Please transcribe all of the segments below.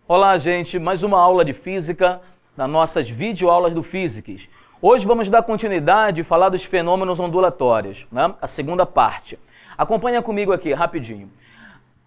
Olá, gente, mais uma aula de física nas nossas videoaulas do Physics. Hoje vamos dar continuidade e falar dos fenômenos ondulatórios, né? A segunda parte. Acompanha comigo aqui, rapidinho.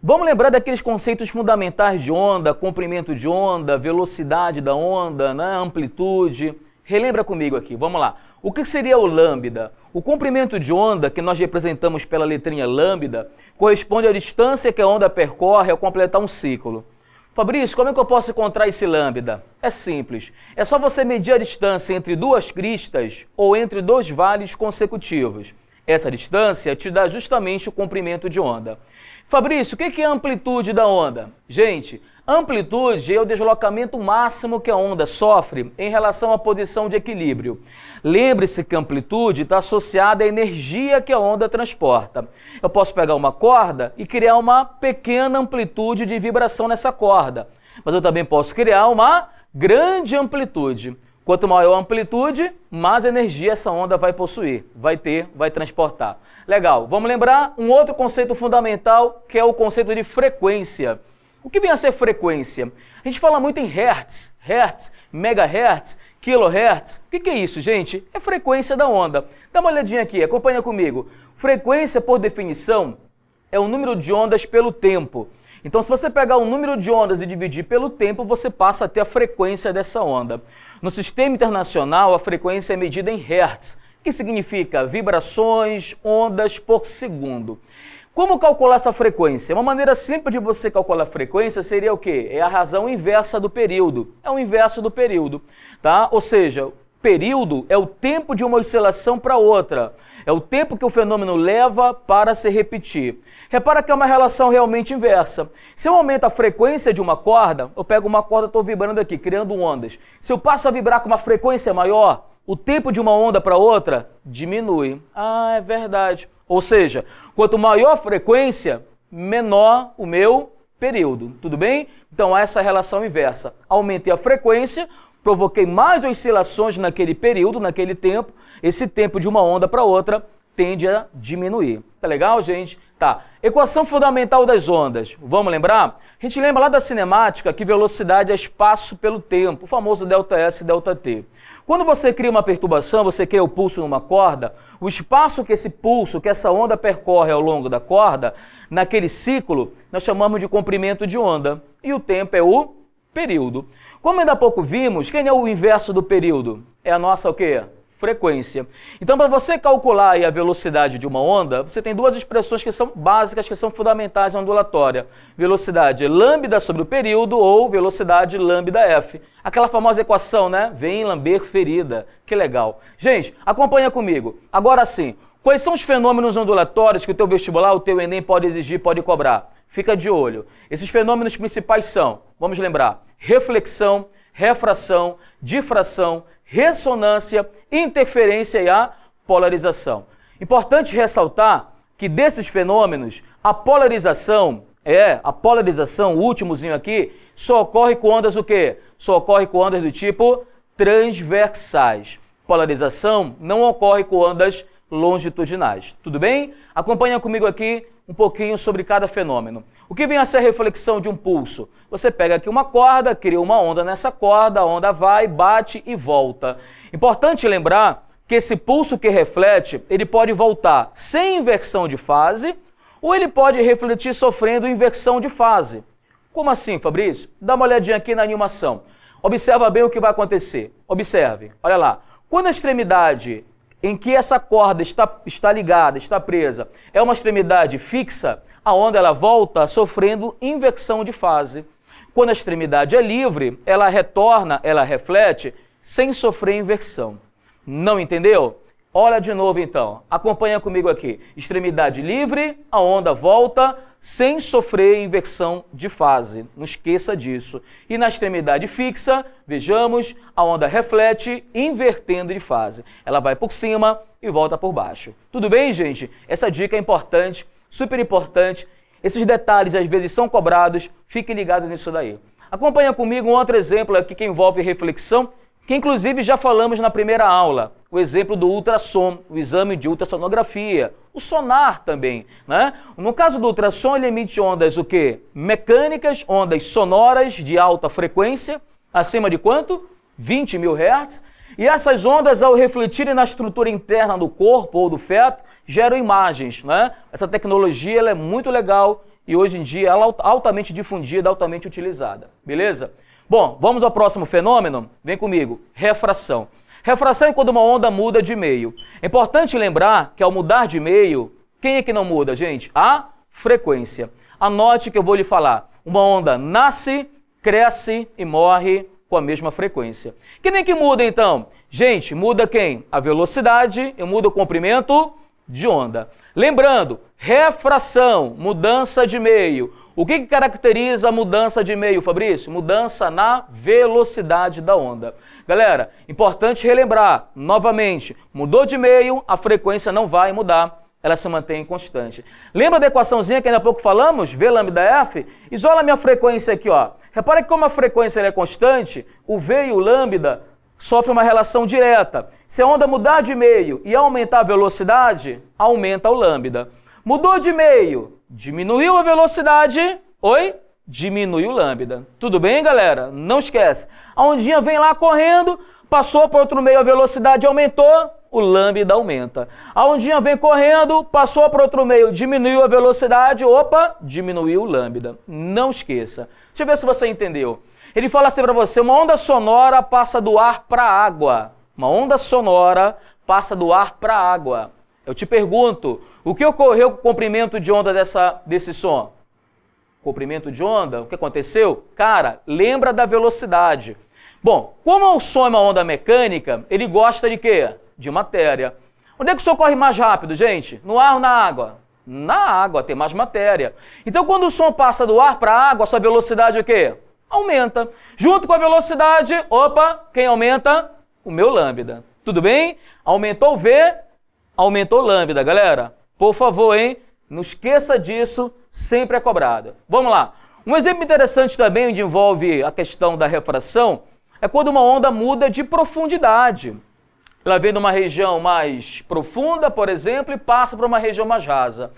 Vamos lembrar daqueles conceitos fundamentais de onda, comprimento de onda, velocidade da onda, né? Amplitude. Relembra comigo aqui, vamos lá. O que seria o lambda? O comprimento de onda, que nós representamos pela letrinha lambda, corresponde à distância que a onda percorre ao completar um ciclo. Fabrício, como é que eu posso encontrar esse lambda? É simples. É só você medir a distância entre duas cristas ou entre dois vales consecutivos. Essa distância te dá justamente o comprimento de onda. Fabrício, o que é a amplitude da onda? Gente, amplitude é o deslocamento máximo que a onda sofre em relação à posição de equilíbrio. Lembre-se que a amplitude está associada à energia que a onda transporta. Eu posso pegar uma corda e criar uma pequena amplitude de vibração nessa corda, mas eu também posso criar uma grande amplitude. Quanto maior a amplitude, mais energia essa onda vai possuir, vai transportar. Legal, vamos lembrar um outro conceito fundamental, que é o conceito de frequência. O que vem a ser frequência? A gente fala muito em hertz, megahertz, kilohertz. O que é isso, gente? É frequência da onda. Dá uma olhadinha aqui, acompanha comigo. Frequência, por definição, é o número de ondas pelo tempo. Então, se você pegar o número de ondas e dividir pelo tempo, você passa a ter a frequência dessa onda. No sistema internacional, a frequência é medida em hertz, que significa vibrações, ondas por segundo. Como calcular essa frequência? Uma maneira simples de você calcular a frequência seria o quê? É a razão inversa do período. É o inverso do período, tá? Ou seja, período é o tempo de uma oscilação para outra. É o tempo que o fenômeno leva para se repetir. Repara que é uma relação realmente inversa. Se eu aumento a frequência de uma corda, eu pego uma corda e estou vibrando aqui, criando ondas. Se eu passo a vibrar com uma frequência maior, o tempo de uma onda para outra diminui. Ah, é verdade. Ou seja, quanto maior a frequência, menor o meu período. Tudo bem? Então, essa é a relação inversa. Aumentei a frequência, provoquei mais oscilações naquele período, naquele tempo, esse tempo de uma onda para outra tende a diminuir. Tá legal, gente? Tá. Equação fundamental das ondas. Vamos lembrar? A gente lembra lá da cinemática que velocidade é espaço pelo tempo, o famoso ΔS e ΔT. Quando você cria uma perturbação, você cria o pulso numa corda, o espaço que esse pulso, que essa onda percorre ao longo da corda, naquele ciclo, nós chamamos de comprimento de onda. E o tempo é o período. Como ainda há pouco vimos, quem é o inverso do período? É a nossa o quê? Frequência. Então, para você calcular aí a velocidade de uma onda, você tem duas expressões que são básicas, que são fundamentais na ondulatória. Velocidade lambda sobre o período ou velocidade lambda f. Aquela famosa equação, né? Vem lamber ferida. Que legal. Gente, acompanha comigo. Agora sim, quais são os fenômenos ondulatórios que o teu vestibular, o teu Enem pode exigir, pode cobrar? Fica de olho. Esses fenômenos principais são, vamos lembrar, reflexão, refração, difração, ressonância, interferência e a polarização. Importante ressaltar que desses fenômenos, a polarização, o últimozinho aqui, só ocorre com ondas o quê? Só ocorre com ondas do tipo transversais. Polarização não ocorre com ondas longitudinais. Tudo bem? Acompanha comigo aqui um pouquinho sobre cada fenômeno. O que vem a ser a reflexão de um pulso? Você pega aqui uma corda, cria uma onda nessa corda, a onda vai, bate e volta. Importante lembrar que esse pulso que reflete, ele pode voltar sem inversão de fase ou ele pode refletir sofrendo inversão de fase. Como assim, Fabrício? Dá uma olhadinha aqui na animação. Observa bem o que vai acontecer. Observe, olha lá. Quando a extremidade em que essa corda está ligada, está presa, é uma extremidade fixa, a onda ela volta sofrendo inversão de fase. Quando a extremidade é livre, ela retorna, ela reflete, sem sofrer inversão. Não entendeu? Olha de novo então, acompanha comigo aqui. Extremidade livre, a onda volta sem sofrer inversão de fase. Não esqueça disso. E na extremidade fixa, vejamos, a onda reflete invertendo de fase. Ela vai por cima e volta por baixo. Tudo bem, gente? Essa dica é importante, super importante. Esses detalhes às vezes são cobrados, fique ligado nisso daí. Acompanha comigo um outro exemplo aqui que envolve reflexão, que inclusive já falamos na primeira aula, o exemplo do ultrassom, o exame de ultrassonografia, o sonar também, né? No caso do ultrassom, ele emite ondas o quê? Mecânicas, ondas sonoras de alta frequência, acima de quanto? 20.000 Hz. E essas ondas, ao refletirem na estrutura interna do corpo ou do feto, geram imagens, né? Essa tecnologia ela é muito legal e hoje em dia ela é altamente difundida, altamente utilizada, beleza? Bom, vamos ao próximo fenômeno? Vem comigo, refração. Refração é quando uma onda muda de meio. É importante lembrar que ao mudar de meio, quem é que não muda, gente? A frequência. Anote que eu vou lhe falar. Uma onda nasce, cresce e morre com a mesma frequência. Que nem que muda então? Gente, muda quem? A velocidade e muda o comprimento de onda. Lembrando, refração, mudança de meio. O que caracteriza a mudança de meio, Fabrício? Mudança na velocidade da onda. Galera, importante relembrar, novamente, mudou de meio, a frequência não vai mudar, ela se mantém constante. Lembra da equaçãozinha que ainda há pouco falamos? V lambda F? Isola a minha frequência aqui, ó. Repara que como a frequência é constante, o V e o lambda sofrem uma relação direta. Se a onda mudar de meio e aumentar a velocidade, aumenta o lambda. Mudou de meio, diminuiu a velocidade, diminui o lambda. Tudo bem, galera? Não esquece. A ondinha vem lá correndo, passou para outro meio, a velocidade aumentou, o lambda aumenta. A ondinha vem correndo, passou para outro meio, diminuiu a velocidade, diminuiu o lambda. Não esqueça. Deixa eu ver se você entendeu. Ele fala assim para você, uma onda sonora passa do ar para a água. Uma onda sonora passa do ar para a água. Eu te pergunto, o que ocorreu com o comprimento de onda desse som? Comprimento de onda, o que aconteceu? Cara, lembra da velocidade. Bom, como o som é uma onda mecânica, ele gosta de quê? De matéria. Onde é que o som corre mais rápido, gente? No ar ou na água? Na água, tem mais matéria. Então, quando o som passa do ar para a água, a sua velocidade é o quê? Aumenta. Junto com a velocidade, quem aumenta? O meu lambda. Tudo bem? Aumentou o V, aumentou o lambda, galera. Por favor, hein? Não esqueça disso, sempre é cobrado. Vamos lá. Um exemplo interessante também, onde envolve a questão da refração, é quando uma onda muda de profundidade. Ela vem de uma região mais profunda, por exemplo, e passa para uma região mais rasa.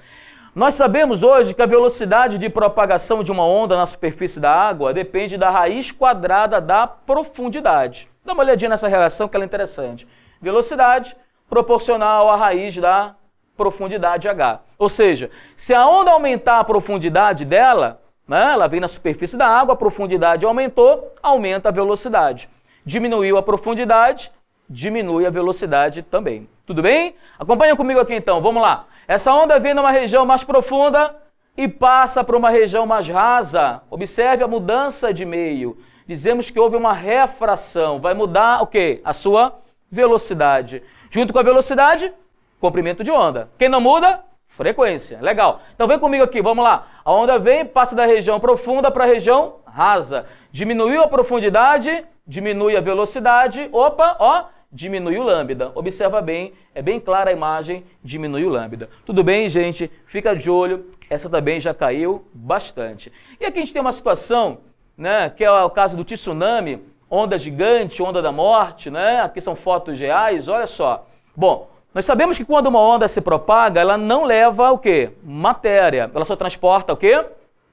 Nós sabemos hoje que a velocidade de propagação de uma onda na superfície da água depende da raiz quadrada da profundidade. Dá uma olhadinha nessa relação que ela é interessante. Velocidade proporcional à raiz da profundidade h. Ou seja, se a onda aumentar a profundidade dela, né, ela vem na superfície da água, a profundidade aumentou, aumenta a velocidade. Diminuiu a profundidade, diminui a velocidade também. Tudo bem? Acompanha comigo aqui então, vamos lá. Essa onda vem numa região mais profunda e passa para uma região mais rasa. Observe a mudança de meio. Dizemos que houve uma refração. Vai mudar o quê? A sua velocidade. Junto com a velocidade, comprimento de onda. Quem não muda? Frequência. Legal. Então vem comigo aqui, vamos lá. A onda vem, passa da região profunda para a região rasa. Diminuiu a profundidade, diminui a velocidade. Diminui o lambda. Observa bem, é bem clara a imagem, diminui o lambda. Tudo bem, gente? Fica de olho. Essa também já caiu bastante. E aqui a gente tem uma situação, né, que é o caso do tsunami, onda gigante, onda da morte, né? Aqui são fotos reais, olha só. Bom, nós sabemos que quando uma onda se propaga, ela não leva o quê? Matéria. Ela só transporta o quê?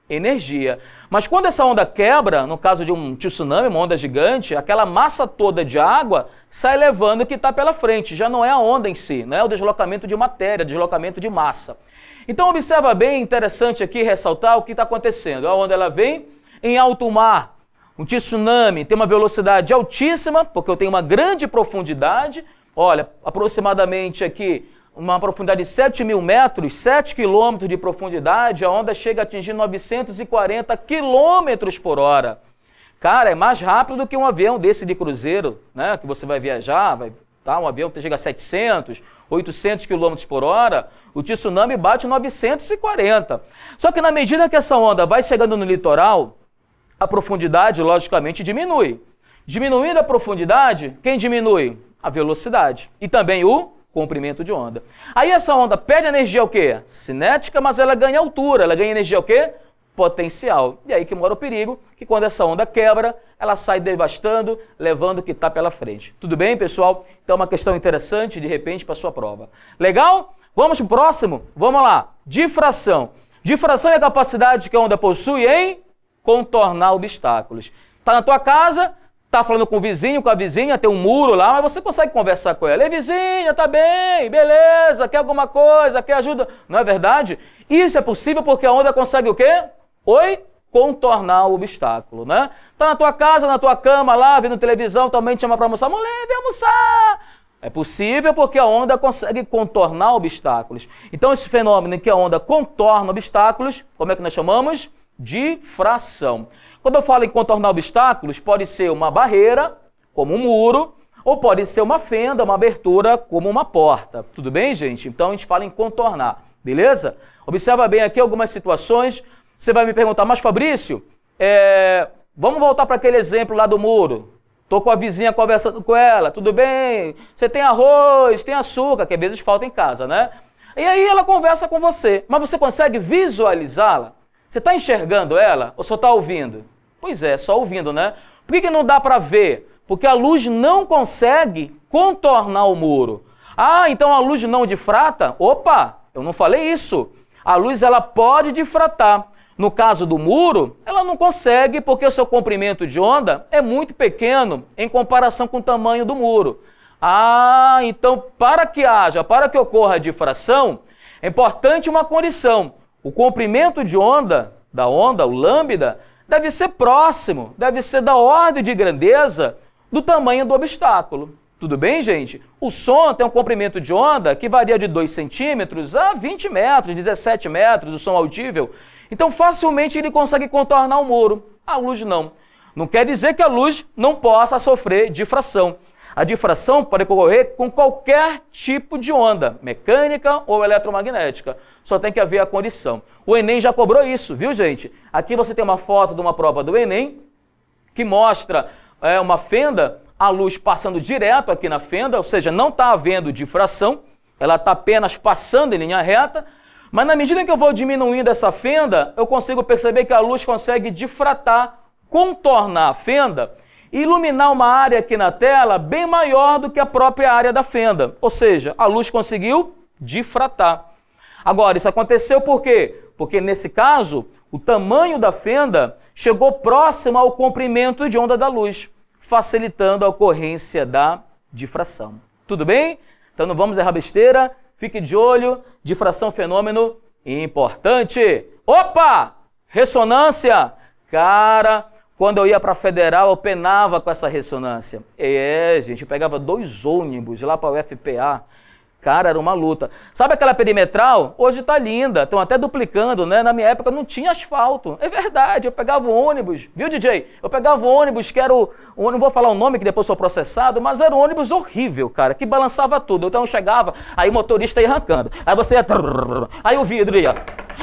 Energia. Mas quando essa onda quebra, no caso de um tsunami, uma onda gigante, aquela massa toda de água sai levando o que está pela frente. Já não é a onda em si, não é o deslocamento de matéria, deslocamento de massa. Então observa bem, interessante aqui ressaltar o que está acontecendo. A onda ela vem em alto mar. Um tsunami tem uma velocidade altíssima, porque eu tenho uma grande profundidade. Olha, aproximadamente aqui, uma profundidade de 7.000 metros, 7 quilômetros de profundidade, a onda chega a atingir 940 quilômetros por hora. Cara, é mais rápido do que um avião desse de cruzeiro, né? Que você vai viajar, um avião que chega a 700, 800 quilômetros por hora, o tsunami bate 940. Só que na medida que essa onda vai chegando no litoral, a profundidade, logicamente, diminui. Diminuindo a profundidade, quem diminui? A velocidade e também o comprimento de onda. Aí essa onda perde energia o quê? Cinética, mas ela ganha altura. Ela ganha energia o quê? potencial. E aí que mora o perigo, que quando essa onda quebra, ela sai devastando, levando o que está pela frente. Tudo bem, pessoal? Então é uma questão interessante, de repente, para a sua prova. Legal? Vamos para o próximo? Vamos lá. Difração. Difração é a capacidade que a onda possui em contornar obstáculos. Está na tua casa, está falando com o vizinho, com a vizinha, tem um muro lá, mas você consegue conversar com ela. Ei, vizinha, tá bem, beleza, quer alguma coisa, quer ajuda? Não é verdade? Isso é possível porque a onda consegue o quê? Oi? Contornar o obstáculo, né? Tá na tua casa, na tua cama lá, vendo televisão, também te chama para almoçar. Mulher, vem almoçar! É possível porque a onda consegue contornar obstáculos. Então esse fenômeno em que a onda contorna obstáculos, como é que nós chamamos? Difração. Quando eu falo em contornar obstáculos, pode ser uma barreira, como um muro, ou pode ser uma fenda, uma abertura, como uma porta. Tudo bem, gente? Então a gente fala em contornar, beleza? Observa bem aqui algumas situações. Você vai me perguntar, mas Fabrício, vamos voltar para aquele exemplo lá do muro. Estou com a vizinha conversando com ela, tudo bem? Você tem arroz, tem açúcar, que às vezes falta em casa, né? E aí ela conversa com você, mas você consegue visualizá-la? Você está enxergando ela ou só está ouvindo? Pois é, só ouvindo, né? Por que não dá para ver? Porque a luz não consegue contornar o muro. Ah, então a luz não difrata? Opa, eu não falei isso. A luz ela pode difratar. No caso do muro, ela não consegue porque o seu comprimento de onda é muito pequeno em comparação com o tamanho do muro. Ah, então para que ocorra a difração, é importante uma condição. O comprimento de onda, o lambda, deve ser próximo, deve ser da ordem de grandeza do tamanho do obstáculo. Tudo bem, gente? O som tem um comprimento de onda que varia de 2 centímetros a 20 metros, 17 metros, o som audível. Então, facilmente ele consegue contornar o muro. A luz não. Não quer dizer que a luz não possa sofrer difração. A difração pode ocorrer com qualquer tipo de onda, mecânica ou eletromagnética. Só tem que haver a condição. O Enem já cobrou isso, viu, gente? Aqui você tem uma foto de uma prova do Enem que mostra uma fenda, a luz passando direto aqui na fenda, ou seja, não está havendo difração, ela está apenas passando em linha reta, mas na medida que eu vou diminuindo essa fenda, eu consigo perceber que a luz consegue difratar, contornar a fenda e iluminar uma área aqui na tela bem maior do que a própria área da fenda. Ou seja, a luz conseguiu difratar. Agora, isso aconteceu por quê? Porque nesse caso, o tamanho da fenda chegou próximo ao comprimento de onda da luz, facilitando a ocorrência da difração. Tudo bem? Então não vamos errar besteira. Fique de olho, difração fenômeno importante. Opa! Ressonância. Cara, quando eu ia para a Federal, eu penava com essa ressonância. Gente, eu pegava 2 ônibus lá para o UFPA. Cara, era uma luta. Sabe aquela perimetral? Hoje tá linda, estão até duplicando, né? Na minha época não tinha asfalto. É verdade, eu pegava o ônibus, viu, DJ? Eu pegava o ônibus que era não vou falar o nome que depois sou processado, mas era um ônibus horrível, cara, que balançava tudo. Então eu chegava, aí o motorista ia arrancando. Aí você ia... Aí o vidro ia...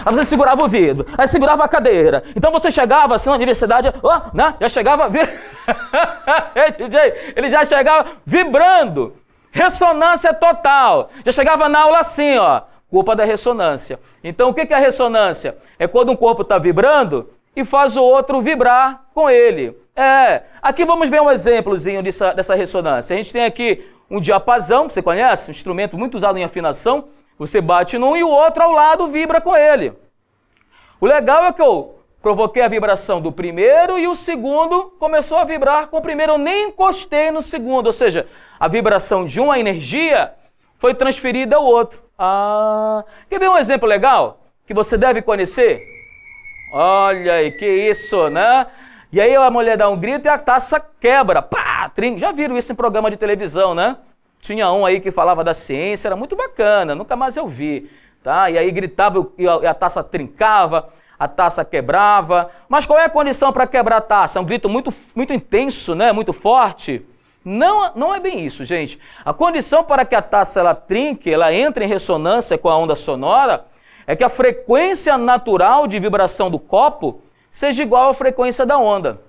Aí você segurava o vidro, aí segurava a cadeira. Então você chegava assim na universidade, né? Já chegava... DJ, ele já chegava vibrando. Ressonância total. Já chegava na aula assim, ó, culpa da ressonância. Então, o que é a ressonância? É quando um corpo está vibrando e faz o outro vibrar com ele. Aqui vamos ver um exemplozinho dessa ressonância. A gente tem aqui um diapasão, você conhece? Um instrumento muito usado em afinação. Você bate num e o outro ao lado vibra com ele. O legal é que eu provoquei a vibração do primeiro e o segundo começou a vibrar com o primeiro. Eu nem encostei no segundo, ou seja, a vibração de uma energia foi transferida ao outro. Quer ver um exemplo legal que você deve conhecer? Olha aí, que isso, né? E aí a mulher dá um grito e a taça quebra. Pá, trinca. Já viram isso em programa de televisão, né? Tinha um aí que falava da ciência, era muito bacana, nunca mais eu vi. Tá? E aí gritava e a taça trincava. A taça quebrava. Mas qual é a condição para quebrar a taça? É um grito muito, muito intenso, né? Muito forte? Não é bem isso, gente. A condição para que a taça ela trinque, ela entre em ressonância com a onda sonora, é que a frequência natural de vibração do copo seja igual à frequência da onda.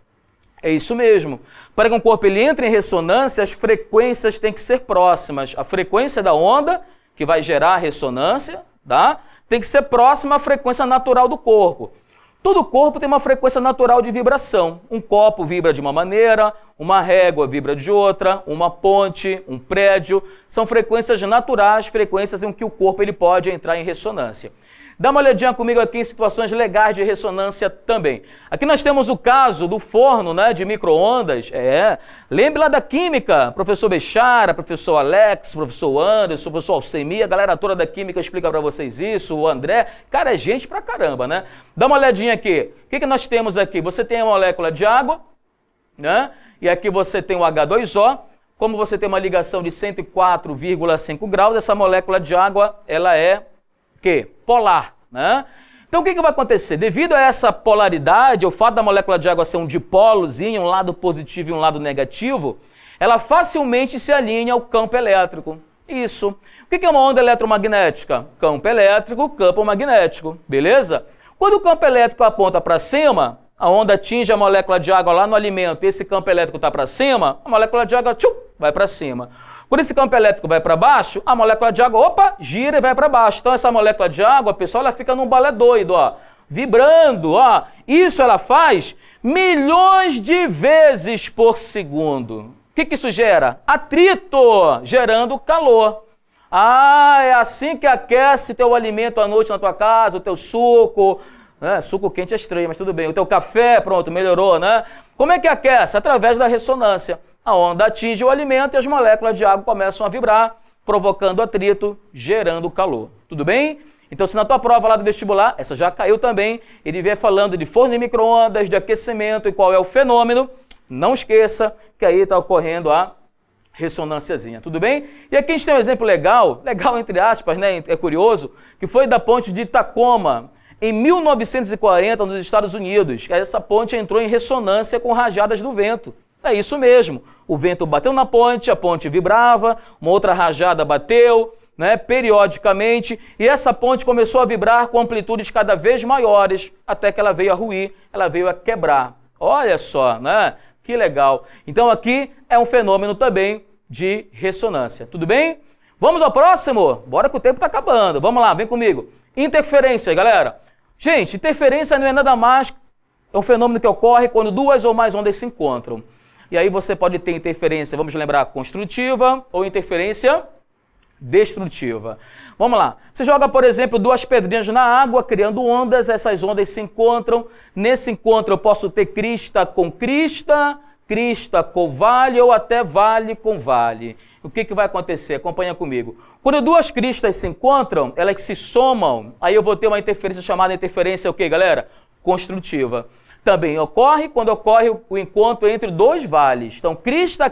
É isso mesmo. Para que um corpo ele entre em ressonância, as frequências têm que ser próximas. A frequência da onda, que vai gerar a ressonância, tá? Tem que ser próxima à frequência natural do corpo. Todo corpo tem uma frequência natural de vibração. Um copo vibra de uma maneira, uma régua vibra de outra, uma ponte, um prédio. São frequências naturais, frequências em que o corpo ele pode entrar em ressonância. Dá uma olhadinha comigo aqui em situações legais de ressonância também. Aqui nós temos o caso do forno, né, de micro-ondas. Lembre lá da química, professor Bechara, professor Alex, professor Anderson, professor Alcemir, a galera toda da química explica para vocês isso, o André. Cara, é gente pra caramba, né? Dá uma olhadinha aqui. O que nós temos aqui? Você tem a molécula de água, né? E aqui você tem o H2O. Como você tem uma ligação de 104,5 graus, essa molécula de água, ela é polar, né? Então o que vai acontecer? Devido a essa polaridade, o fato da molécula de água ser um dipolozinho, um lado positivo e um lado negativo, ela facilmente se alinha ao campo elétrico. Isso. O que é uma onda eletromagnética? Campo elétrico, campo magnético, beleza? Quando o campo elétrico aponta para cima, a onda atinge a molécula de água lá no alimento, esse campo elétrico está para cima, a molécula de água vai para cima. Quando esse campo elétrico vai para baixo, a molécula de água, gira e vai para baixo. Então essa molécula de água, pessoal, ela fica num balé doido, ó, vibrando, ó. Isso ela faz milhões de vezes por segundo. O que isso gera? Atrito, gerando calor. Ah, é assim que aquece teu alimento à noite na tua casa, o teu suco. Suco quente é estranho, mas tudo bem. O teu café, pronto, melhorou, né? Como é que aquece? Através da ressonância. A onda atinge o alimento e as moléculas de água começam a vibrar, provocando atrito, gerando calor. Tudo bem? Então, se na tua prova lá do vestibular, essa já caiu também, ele vier falando de forno de micro-ondas, de aquecimento e qual é o fenômeno, não esqueça que aí está ocorrendo a ressonânciazinha, tudo bem? E aqui a gente tem um exemplo legal entre aspas, né? É curioso, que foi da ponte de Tacoma, em 1940, nos Estados Unidos. Essa ponte entrou em ressonância com rajadas do vento. É isso mesmo. O vento bateu na ponte, a ponte vibrava, uma outra rajada bateu, né, periodicamente, e essa ponte começou a vibrar com amplitudes cada vez maiores, até que ela veio a ruir, ela veio a quebrar. Olha só, né? Que legal. Então aqui é um fenômeno também de ressonância. Tudo bem? Vamos ao próximo? Bora que o tempo está acabando. Vamos lá, vem comigo. Interferência, galera. Gente, interferência não é nada mais, é um fenômeno que ocorre quando duas ou mais ondas se encontram. E aí você pode ter interferência, vamos lembrar, construtiva ou interferência destrutiva. Vamos lá. Você joga, por exemplo, duas pedrinhas na água, criando ondas, essas ondas se encontram. Nesse encontro eu posso ter crista com vale ou até vale com vale. O que vai acontecer? Acompanha comigo. Quando duas cristas se encontram, elas se somam, aí eu vou ter uma interferência chamada interferência, o que, galera? Construtiva. Também ocorre quando ocorre o encontro entre dois vales. Então, crista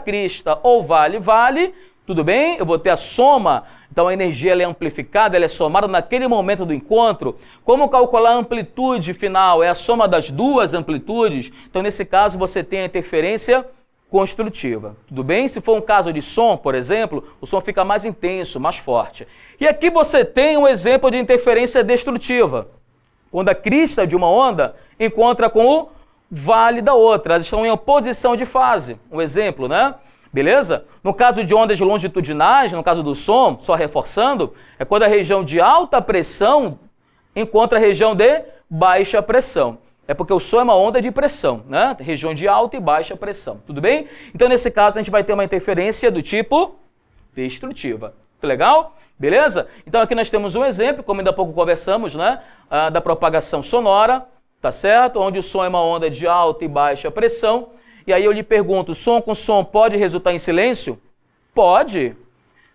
ou vale, tudo bem? Eu vou ter a soma, então a energia ela é amplificada, ela é somada naquele momento do encontro. Como calcular a amplitude final? É a soma das duas amplitudes. Então, nesse caso, você tem a interferência construtiva. Tudo bem? Se for um caso de som, por exemplo, o som fica mais intenso, mais forte. E aqui você tem um exemplo de interferência destrutiva. Quando a crista de uma onda encontra com o vale da outra. Elas estão em oposição de fase. Um exemplo, né? Beleza? No caso de ondas longitudinais, no caso do som, só reforçando, é quando a região de alta pressão encontra a região de baixa pressão. É porque o som é uma onda de pressão, né? Região de alta e baixa pressão. Tudo bem? Então, nesse caso, a gente vai ter uma interferência do tipo destrutiva. Tudo legal? Beleza? Então, aqui nós temos um exemplo, como ainda há pouco conversamos, né? Da propagação sonora, tá certo? Onde o som é uma onda de alta e baixa pressão. E aí eu lhe pergunto, som com som pode resultar em silêncio? Pode.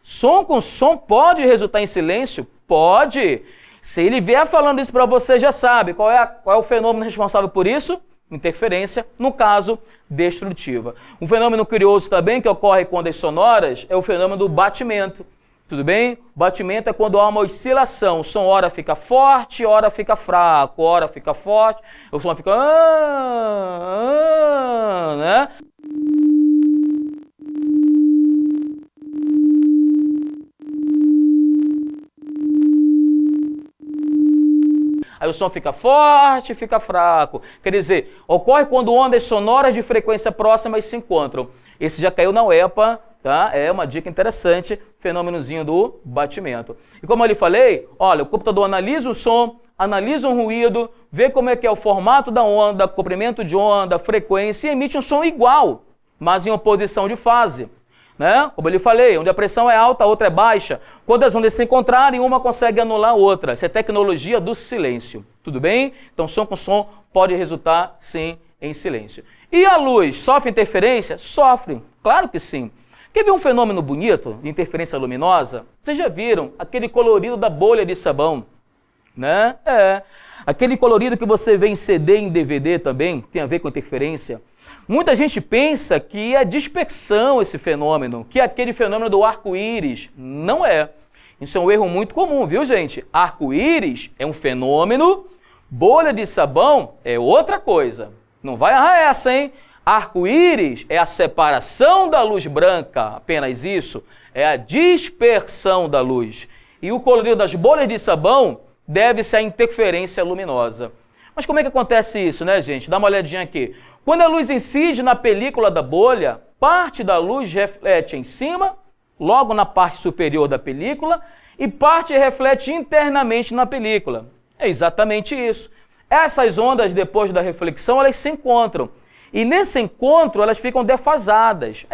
Som com som pode resultar em silêncio? Pode. Se ele vier falando isso para você, já sabe qual é o fenômeno responsável por isso? Interferência, no caso, destrutiva. Um fenômeno curioso também que ocorre com ondas sonoras é o fenômeno do batimento. Tudo bem? Batimento é quando há uma oscilação. O som ora fica forte, ora fica fraco, ora fica forte, o som fica... né? Aí o som fica forte, fica fraco. Quer dizer, ocorre quando ondas sonoras de frequência próximas se encontram. Esse já caiu na UEPA, tá? É uma dica interessante, fenômenozinho do batimento. E como eu lhe falei, olha, o computador analisa o som, analisa um ruído, vê como é que é o formato da onda, comprimento de onda, frequência e emite um som igual, mas em oposição de fase. Né? Como eu lhe falei, onde a pressão é alta, a outra é baixa. Quando as ondas se encontrarem, uma consegue anular a outra. Isso é tecnologia do silêncio. Tudo bem? Então, som com som pode resultar, sim, em silêncio. E a luz sofre interferência? Sofre, claro que sim. Quer ver um fenômeno bonito de interferência luminosa? Vocês já viram aquele colorido da bolha de sabão, né? Aquele colorido que você vê em CD e em DVD também tem a ver com interferência. Muita gente pensa que é dispersão esse fenômeno, que é aquele fenômeno do arco-íris. Não é. Isso é um erro muito comum, viu, gente? Arco-íris é um fenômeno, bolha de sabão é outra coisa. Não vai errar essa, hein? Arco-íris é a separação da luz branca, apenas isso. É a dispersão da luz. E o colorido das bolhas de sabão deve-se à interferência luminosa. Mas como é que acontece isso, né, gente? Dá uma olhadinha aqui. Quando a luz incide na película da bolha, parte da luz reflete em cima, logo na parte superior da película, e parte reflete internamente na película. É exatamente isso. Essas ondas, depois da reflexão, elas se encontram. E nesse encontro, elas ficam defasadas.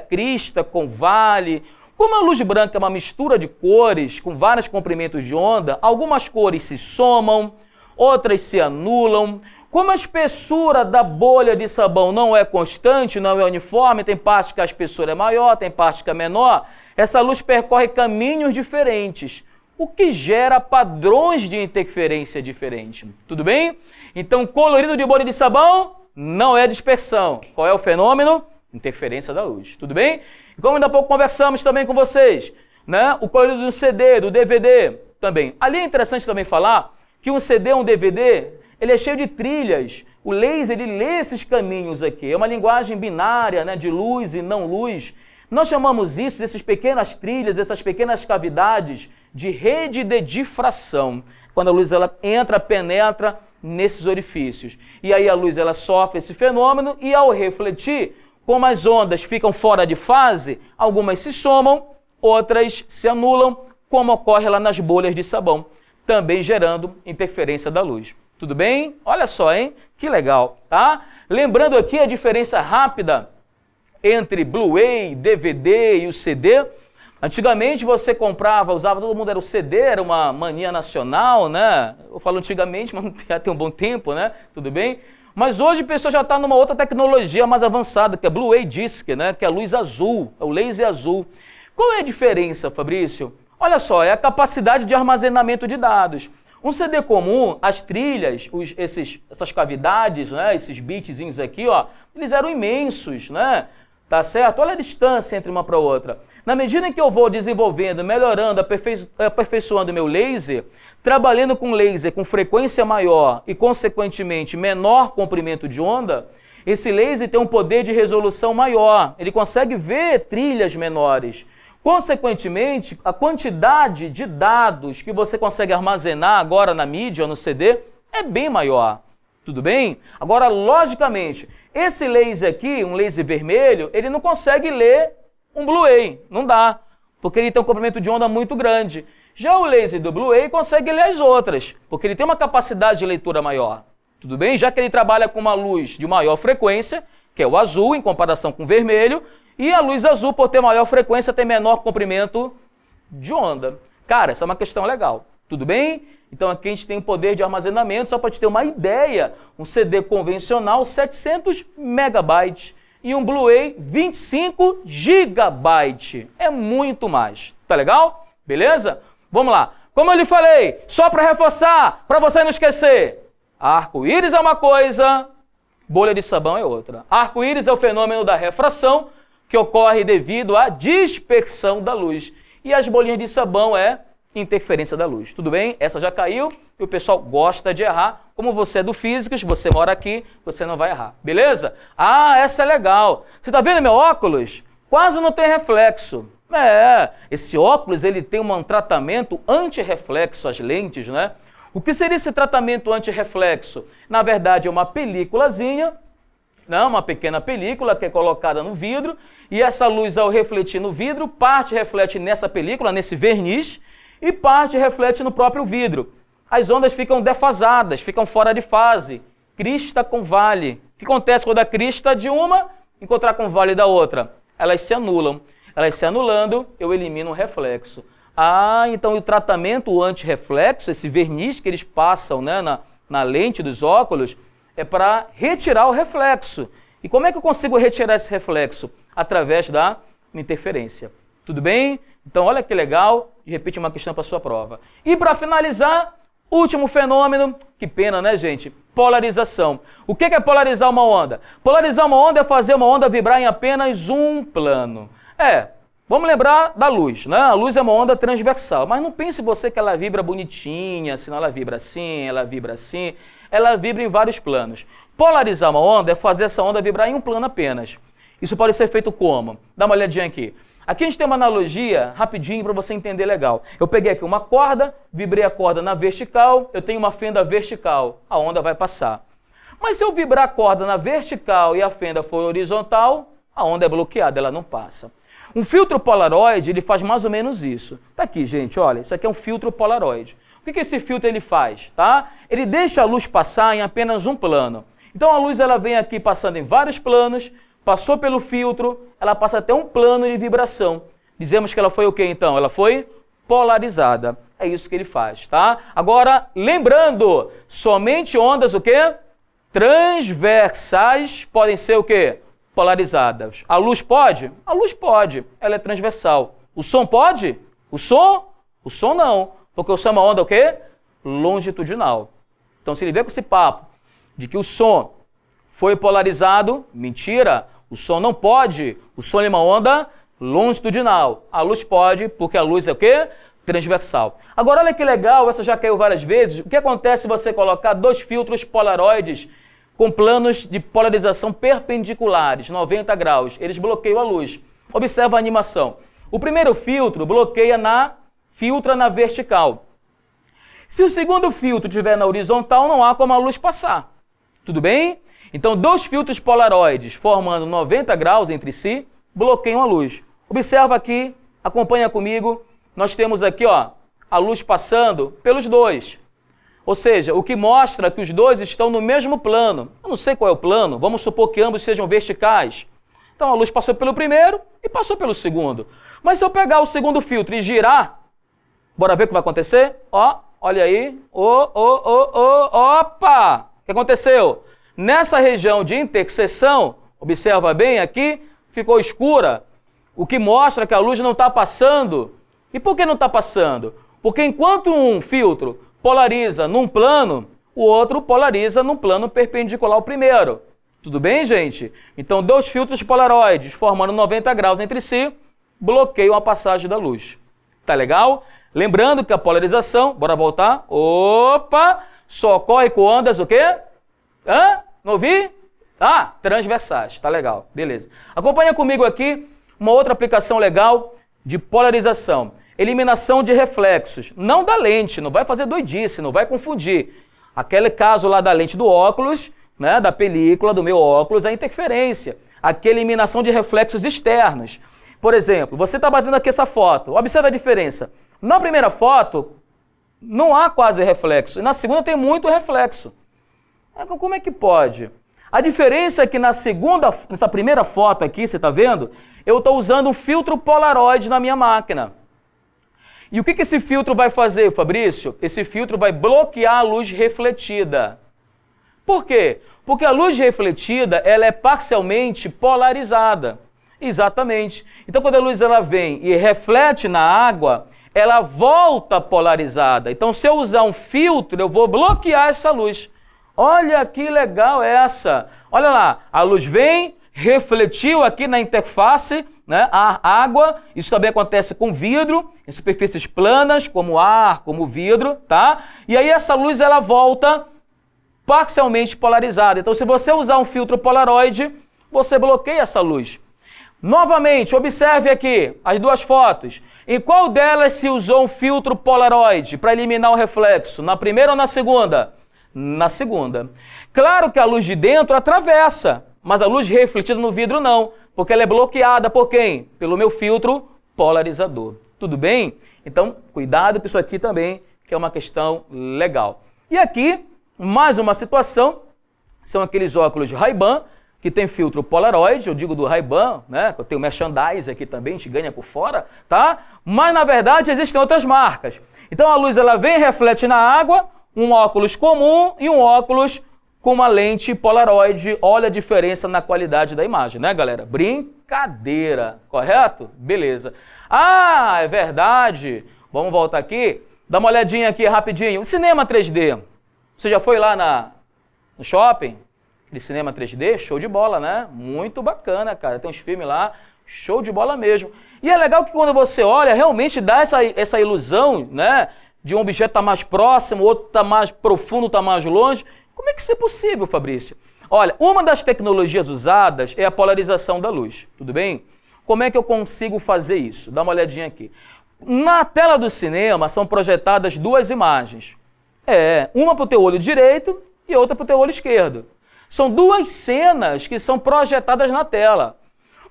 Crista com vale. Como a luz branca é uma mistura de cores, com vários comprimentos de onda, algumas cores se somam, outras se anulam. Como a espessura da bolha de sabão não é constante, não é uniforme, tem parte que a espessura é maior, tem parte que é menor, essa luz percorre caminhos diferentes, o que gera padrões de interferência diferentes. Tudo bem? Então, colorido de bolha de sabão não é dispersão. Qual é o fenômeno? Interferência da luz. Tudo bem? E como ainda há pouco conversamos também com vocês, né? O colorido do CD, do DVD também. Ali é interessante também falar que um CD, um DVD, ele é cheio de trilhas. O laser, ele lê esses caminhos aqui. É uma linguagem binária, né, de luz e não luz. Nós chamamos isso, essas pequenas trilhas, essas pequenas cavidades, de rede de difração. Quando a luz ela entra, penetra nesses orifícios. E aí a luz ela sofre esse fenômeno e ao refletir, como as ondas ficam fora de fase, algumas se somam, outras se anulam, como ocorre lá nas bolhas de sabão, também gerando interferência da luz. Tudo bem? Olha só, hein? Que legal, tá? Lembrando aqui a diferença rápida entre Blu-ray, DVD e o CD. Antigamente você comprava, usava, todo mundo era o CD, era uma mania nacional, né? Eu falo antigamente, mas já tem um bom tempo, né? Tudo bem? Mas hoje a pessoa já está numa outra tecnologia mais avançada, que é Blu-ray Disc, né? Que é a luz azul, é o laser azul. Qual é a diferença, Fabrício? Olha só, é a capacidade de armazenamento de dados. Um CD comum, as trilhas, essas cavidades, né? Esses bitzinhos aqui, ó, eles eram imensos, né? Tá certo? Olha a distância entre uma para outra. Na medida em que eu vou desenvolvendo, melhorando, aperfeiçoando meu laser, trabalhando com laser com frequência maior e, consequentemente, menor comprimento de onda, esse laser tem um poder de resolução maior. Ele consegue ver trilhas menores. Consequentemente, a quantidade de dados que você consegue armazenar agora na mídia ou no CD é bem maior. Tudo bem? Agora, logicamente, esse laser aqui, um laser vermelho, ele não consegue ler um Blu-ray. Não dá, porque ele tem um comprimento de onda muito grande. Já o laser do Blu-ray consegue ler as outras, porque ele tem uma capacidade de leitura maior. Tudo bem? Já que ele trabalha com uma luz de maior frequência, que é o azul, em comparação com o vermelho, e a luz azul, por ter maior frequência, tem menor comprimento de onda. Cara, essa é uma questão legal. Tudo bem? Então aqui a gente tem o poder de armazenamento, só para te ter uma ideia, um CD convencional 700 megabytes e um Blu-ray 25 gigabytes. É muito mais. Tá legal? Beleza? Vamos lá. Como eu lhe falei, só para reforçar, para você não esquecer, arco-íris é uma coisa, bolha de sabão é outra. Arco-íris é o fenômeno da refração que ocorre devido à dispersão da luz. E as bolinhas de sabão é interferência da luz. Tudo bem? Essa já caiu e o pessoal gosta de errar. Como você é do Físicas, você mora aqui, você não vai errar. Beleza? Ah, essa é legal. Você tá vendo meu óculos? Quase não tem reflexo. Esse óculos ele tem um tratamento anti-reflexo, as lentes, né? O que seria esse tratamento anti-reflexo? Na verdade é uma películazinha, né? Uma pequena película que é colocada no vidro e essa luz ao refletir no vidro, parte reflete nessa película, nesse verniz, e parte reflete no próprio vidro. as ondas ficam defasadas, ficam fora de fase. Crista com vale. O que acontece quando a crista de uma encontrar com o vale da outra? Elas se anulam. Elas se anulando, eu elimino o reflexo. Então o tratamento anti-reflexo, esse verniz que eles passam, né, na lente dos óculos, é para retirar o reflexo. E como é que eu consigo retirar esse reflexo? Através da interferência. Tudo bem? Então olha que legal, de repente uma questão para a sua prova. E para finalizar, último fenômeno, que pena, né, gente? Polarização. O que é polarizar uma onda? Polarizar uma onda é fazer uma onda vibrar em apenas um plano. Vamos lembrar da luz, né? A luz é uma onda transversal, mas não pense você que ela vibra bonitinha, senão ela vibra assim, ela vibra em vários planos. Polarizar uma onda é fazer essa onda vibrar em um plano apenas. Isso pode ser feito como? Dá uma olhadinha aqui. Aqui a gente tem uma analogia rapidinho para você entender legal. Eu peguei aqui uma corda, vibrei a corda na vertical, eu tenho uma fenda vertical, a onda vai passar. Mas se eu vibrar a corda na vertical e a fenda for horizontal, a onda é bloqueada, ela não passa. Um filtro polaroide, ele faz mais ou menos isso. Tá aqui, gente, olha, isso aqui é um filtro polaroide. O que esse filtro ele faz, tá? Ele deixa a luz passar em apenas um plano. Então a luz ela vem aqui passando em vários planos, passou pelo filtro, ela passa até um plano de vibração. Dizemos que ela foi o quê, então? Ela foi polarizada. É isso que ele faz, tá? Agora, lembrando, somente ondas o quê? Transversais podem ser o quê? Polarizadas. A luz pode? A luz pode, ela é transversal. O som pode? O som não, porque o som é uma onda o quê? Longitudinal. Então se ele vem com esse papo de que o som foi polarizado, mentira, o som não pode, o som é uma onda longitudinal. A luz pode, porque a luz é o quê? Transversal. Agora olha que legal, essa já caiu várias vezes, o que acontece se você colocar dois filtros polaroides com planos de polarização perpendiculares, 90 graus. Eles bloqueiam a luz. Observa a animação. O primeiro filtro filtra na vertical. Se o segundo filtro estiver na horizontal, não há como a luz passar. Tudo bem? Então, dois filtros polaroides formando 90 graus entre si, bloqueiam a luz. Observa aqui, acompanha comigo. Nós temos aqui, ó, a luz passando pelos dois. Ou seja, o que mostra que os dois estão no mesmo plano. Eu não sei qual é o plano, vamos supor que ambos sejam verticais. Então a luz passou pelo primeiro e passou pelo segundo. Mas se eu pegar o segundo filtro e girar, bora ver o que vai acontecer? Ó, olha aí. Opa! O que aconteceu? Nessa região de interseção, observa bem aqui, ficou escura, o que mostra que a luz não está passando. E por que não está passando? Porque enquanto um filtro polariza num plano, o outro polariza num plano perpendicular ao primeiro. Tudo bem, gente? Então, dois filtros polaroides formando 90 graus entre si, bloqueiam a passagem da luz. Tá legal? Lembrando que a polarização, bora voltar, só ocorre com ondas o quê? Não ouvi? Transversais, tá legal, beleza. Acompanha comigo aqui uma outra aplicação legal de polarização. Eliminação de reflexos, não da lente, não vai fazer doidice, não vai confundir. Aquele caso lá da lente do óculos, né, da película, do meu óculos, a interferência. Aqui a eliminação de reflexos externos. Por exemplo, você está batendo aqui essa foto, observa a diferença. Na primeira foto, não há quase reflexo, e na segunda tem muito reflexo. Como é que pode? A diferença é que nessa primeira foto aqui, você está vendo? Eu estou usando um filtro polaroide na minha máquina. E o que esse filtro vai fazer, Fabrício? Esse filtro vai bloquear a luz refletida. Por quê? Porque a luz refletida ela é parcialmente polarizada. Exatamente. Então, quando a luz ela vem e reflete na água, ela volta polarizada. Então, se eu usar um filtro, eu vou bloquear essa luz. Olha que legal essa. Olha lá, a luz vem, refletiu aqui na interface, né, a água, isso também acontece com vidro, em superfícies planas, como ar, como vidro, tá? E aí essa luz ela volta parcialmente polarizada. Então, se você usar um filtro polaroide, você bloqueia essa luz. Novamente, observe aqui as duas fotos. Em qual delas se usou um filtro polaroide para eliminar o reflexo? Na primeira ou na segunda? Na segunda. Claro que a luz de dentro atravessa, mas a luz refletida no vidro não, porque ela é bloqueada por quem? Pelo meu filtro polarizador. Tudo bem? Então, cuidado com isso aqui também, que é uma questão legal. E aqui, mais uma situação, são aqueles óculos Ray-Ban, que tem filtro Polaroid, eu digo do Ray-Ban, né? Eu tenho merchandise aqui também, a gente ganha por fora, tá? Mas, na verdade, existem outras marcas. Então, a luz, ela vem e reflete na água, um óculos comum e um óculos com uma lente Polaroid. Olha a diferença na qualidade da imagem, né, galera? Brincadeira, correto? Beleza. Ah, é verdade. Vamos voltar aqui. Dá uma olhadinha aqui rapidinho. O cinema 3D. Você já foi lá no shopping? De cinema 3D, show de bola, né? Muito bacana, cara. Tem uns filmes lá, show de bola mesmo. E é legal que quando você olha, realmente dá essa ilusão, né? De um objeto estar mais próximo, outro está mais profundo, está mais longe. Como é que isso é possível, Fabrício? Olha, uma das tecnologias usadas é a polarização da luz, tudo bem? Como é que eu consigo fazer isso? Dá uma olhadinha aqui. Na tela do cinema são projetadas duas imagens. Uma para o teu olho direito e outra para o teu olho esquerdo. São duas cenas que são projetadas na tela.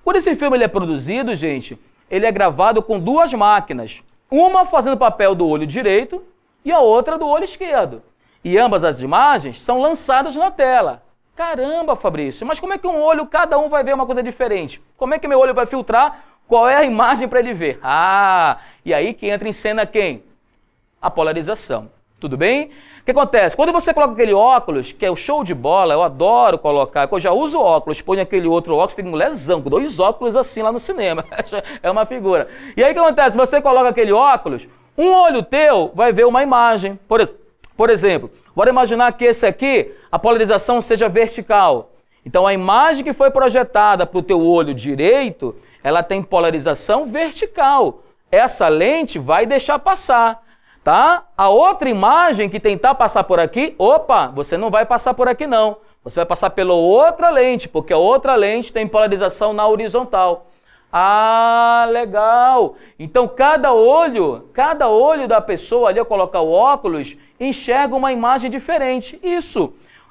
Quando esse filme ele é produzido, gente, ele é gravado com duas máquinas. Uma fazendo o papel do olho direito e a outra do olho esquerdo. E ambas as imagens são lançadas na tela. Caramba, Fabrício, mas como é que um olho, cada um vai ver uma coisa diferente? Como é que meu olho vai filtrar qual é a imagem para ele ver? E aí que entra em cena quem? A polarização. Tudo bem? O que acontece? Quando você coloca aquele óculos, que é o show de bola, eu adoro colocar, eu já uso óculos, põe aquele outro óculos, fica um lesão, com dois óculos assim lá no cinema. É uma figura. E aí o que acontece? Você coloca aquele óculos, um olho teu vai ver uma imagem. Por exemplo, bora imaginar que esse aqui, a polarização seja vertical. Então a imagem que foi projetada para o teu olho direito, ela tem polarização vertical. Essa lente vai deixar passar. Tá? A outra imagem que tentar passar por aqui, você não vai passar por aqui não. Você vai passar pela outra lente, porque a outra lente tem polarização na horizontal. Legal! Então cada olho da pessoa ali ao colocar o óculos, enxerga uma imagem diferente.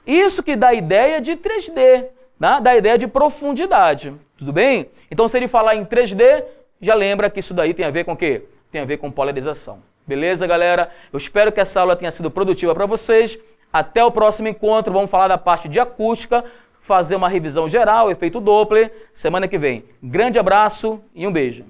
Isso que dá a ideia de 3D, né? Dá a ideia de profundidade. Tudo bem? Então se ele falar em 3D, já lembra que isso daí tem a ver com o quê? Tem a ver com polarização. Beleza, galera? Eu espero que essa aula tenha sido produtiva para vocês. Até o próximo encontro. Vamos falar da parte de acústica, fazer uma revisão geral, efeito Doppler, semana que vem. Grande abraço e um beijo.